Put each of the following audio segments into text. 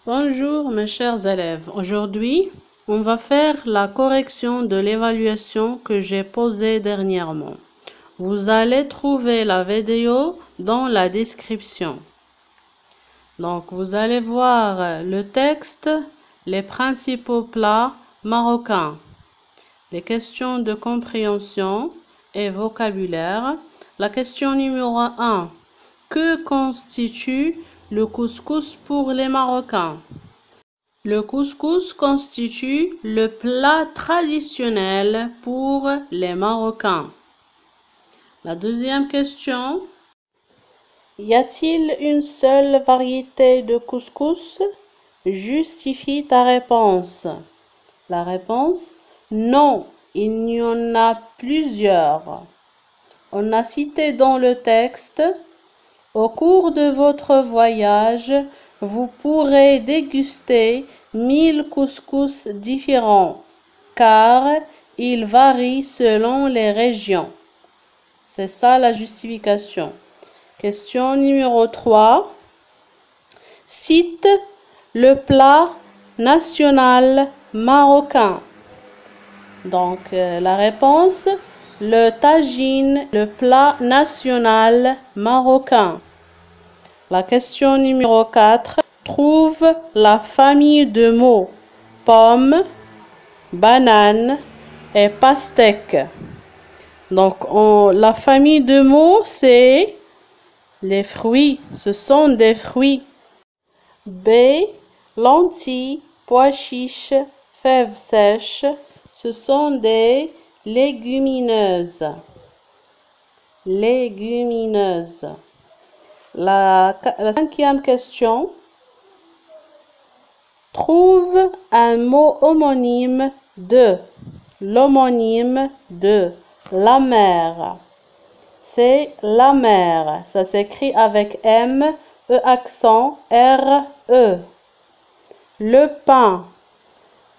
Bonjour mes chers élèves, aujourd'hui on va faire la correction de l'évaluation que j'ai posée dernièrement. Vous allez trouver la vidéo dans la description. Donc vous allez voir le texte, les principaux plats marocains, les questions de compréhension et vocabulaire. La question numéro 1. Que constitue le couscous pour les Marocains? Le couscous constitue le plat traditionnel pour les Marocains. La deuxième question. Y a-t-il une seule variété de couscous? Justifie ta réponse. La réponse: non, il y en a plusieurs. On a cité dans le texte: au cours de votre voyage, vous pourrez déguster 1000 couscous différents, car ils varient selon les régions. C'est ça la justification. Question numéro 3. Cite le plat national marocain. Donc, la réponse: le tagine, le plat national marocain. La question numéro 4. Trouve la famille de mots pomme, banane et pastèque. Donc, la famille de mots, c'est les fruits. Ce sont des fruits. B. Lentilles, pois chiches, fèves sèches. Ce sont des légumineuses. Légumineuses. La cinquième question. Trouve un mot homonyme de. L'homonyme de la mer. C'est la mer. Ça s'écrit avec M, E accent, R, E. Le pain.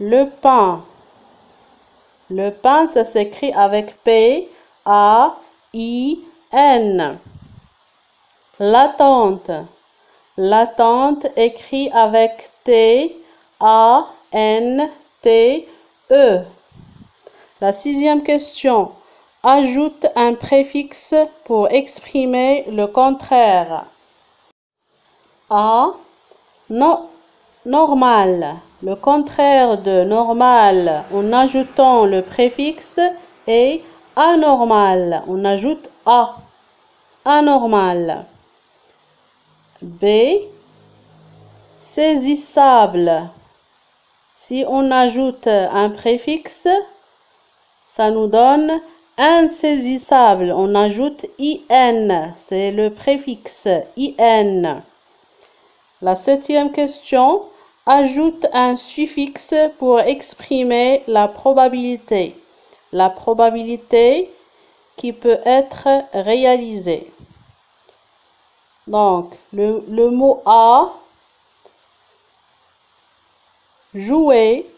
Le pain. Le pain, ça s'écrit avec P, A, I, N. L'attente. L'attente écrit avec T, A, N, T, E. La sixième question. Ajoute un préfixe pour exprimer le contraire. A. Non, normal. Le contraire de normal en ajoutant le préfixe est anormal. On ajoute A. Anormal. B. Saisissable. Si on ajoute un préfixe, ça nous donne insaisissable. On ajoute IN. C'est le préfixe IN. La septième question. Ajoute un suffixe pour exprimer la probabilité. La probabilité qui peut être réalisée. Donc, le mot A, jouer,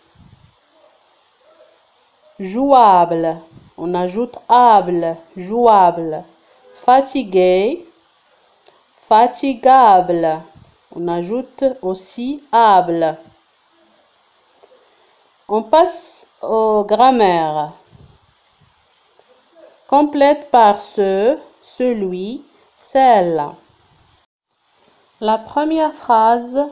jouable. On ajoute able, jouable. Fatigué, fatigable. On ajoute aussi able. On passe aux grammaires. Complète par ce, celui, celle. La première phrase.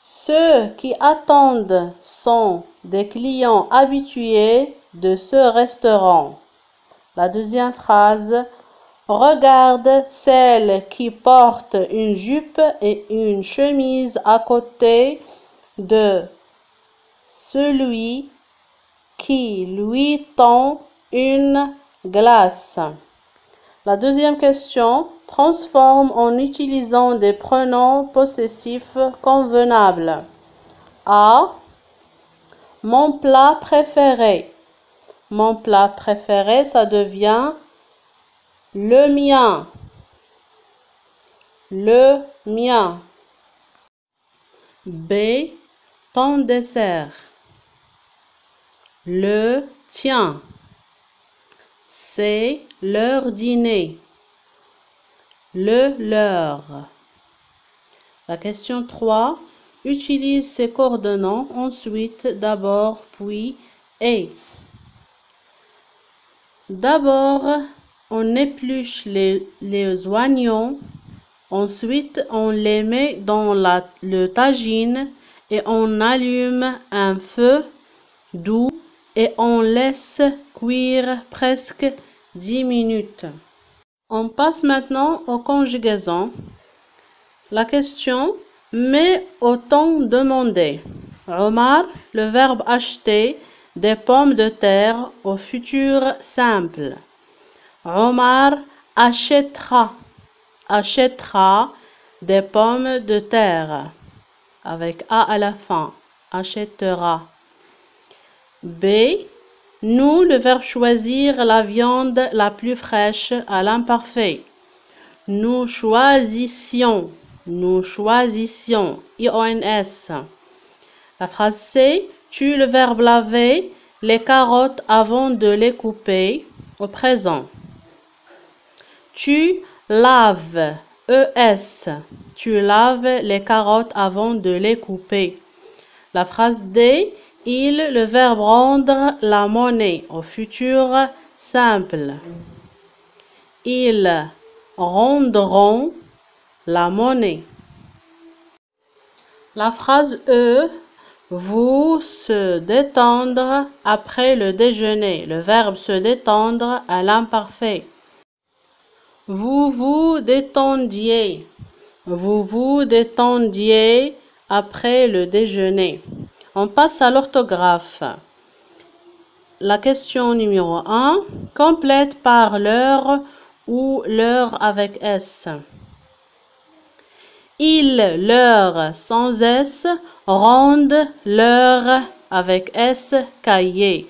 Ceux qui attendent sont des clients habitués de ce restaurant. La deuxième phrase. Regarde celle qui porte une jupe et une chemise à côté de celui qui lui tend une glace. La deuxième question. Transforme en utilisant des pronoms possessifs convenables. A. Mon plat préféré. Mon plat préféré, ça devient le mien. Le mien. B. Ton dessert. Le tien. C'est leur dîner. Le leur. La question 3. Utilise ces coordonnées ensuite, d'abord, puis, et. D'abord, on épluche les oignons. Ensuite, on les met dans le tagine et on allume un feu doux et on laisse cuire presque 10 minutes. On passe maintenant aux conjugaisons. La question met au temps demandé. Omar, le verbe acheter des pommes de terre au futur simple. Omar achètera des pommes de terre avec A à la fin. Achètera. B. Nous, le verbe choisir la viande la plus fraîche à l'imparfait. Nous choisissions. IONS. La phrase C. Tu, le verbe laver les carottes avant de les couper au présent. Tu laves. ES. Tu laves les carottes avant de les couper. La phrase D. Il, le verbe rendre la monnaie au futur simple. Ils rendront la monnaie. La phrase E. Vous se détendre après le déjeuner. Le verbe se détendre à l'imparfait. Vous vous détendiez. Vous vous détendiez après le déjeuner. On passe à l'orthographe. La question numéro 1. Complète par l'heure ou l'heure avec S. Ils, leur sans S, rendent leur avec S, cahier.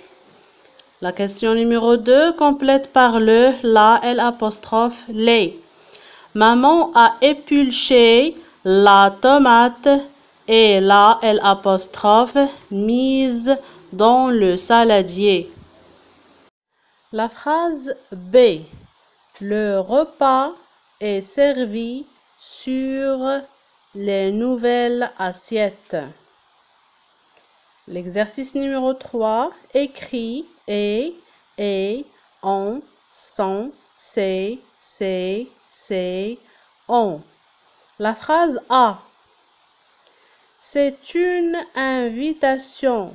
La question numéro 2. Complète par le, la, l'apostrophe, les. Maman a épluché la tomate et la l'apostrophe mise dans le saladier. La phrase B. Le repas est servi sur les nouvelles assiettes. L'exercice numéro 3. Écrit et, on, sont, c'est, on. La phrase A. C'est une invitation.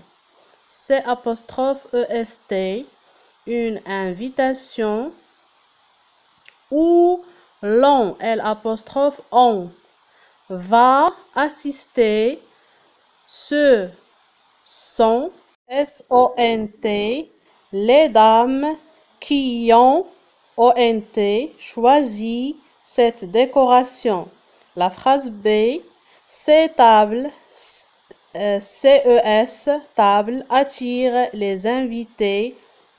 C'est apostrophe EST. Une invitation. Où l'on, l'apostrophe on, va assister. Ce sont SONT. Les dames qui ont ONT choisi cette décoration. La phrase B. Ces tables, CES, table, attire les invités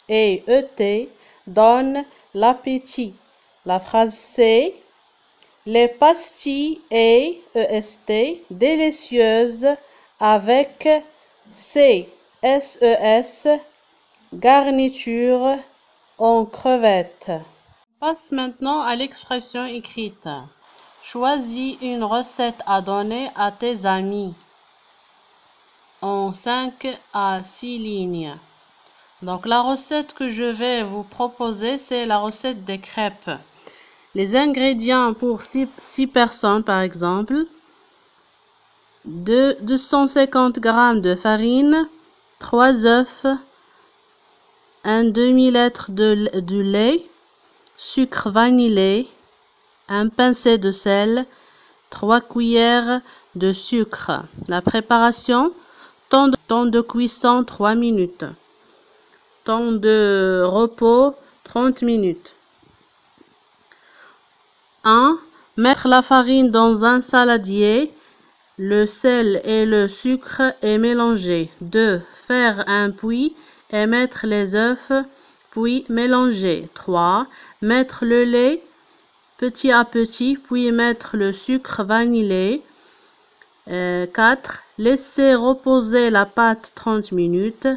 et ET donne l'appétit. La phrase C. Les pastilles et EST délicieuses avec SES garniture en crevettes. On passe maintenant à l'expression écrite. Choisis une recette à donner à tes amis en 5 à 6 lignes. Donc la recette que je vais vous proposer, c'est la recette des crêpes. Les ingrédients pour 6 personnes par exemple: 250 g de farine, 3 œufs, un demi-litre de lait, sucre vanillé, un pincé de sel, 3 cuillères de sucre. La préparation: temps de cuisson 3 minutes, temps de repos 30 minutes. 1. Mettre la farine dans un saladier, le sel et le sucre et mélanger. 2. Faire un puits et mettre les œufs, puis mélanger. 3. Mettre le lait petit à petit, puis mettre le sucre vanillé. 4. Laisser reposer la pâte 30 minutes.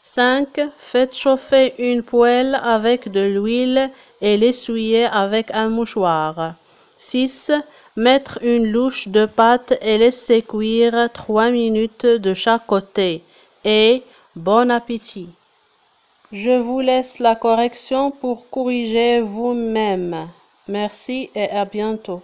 5. Faites chauffer une poêle avec de l'huile et l'essuyer avec un mouchoir. 6. Mettre une louche de pâte et laisser cuire 3 minutes de chaque côté. Et bon appétit. Je vous laisse la correction pour corriger vous-même. Merci et à bientôt.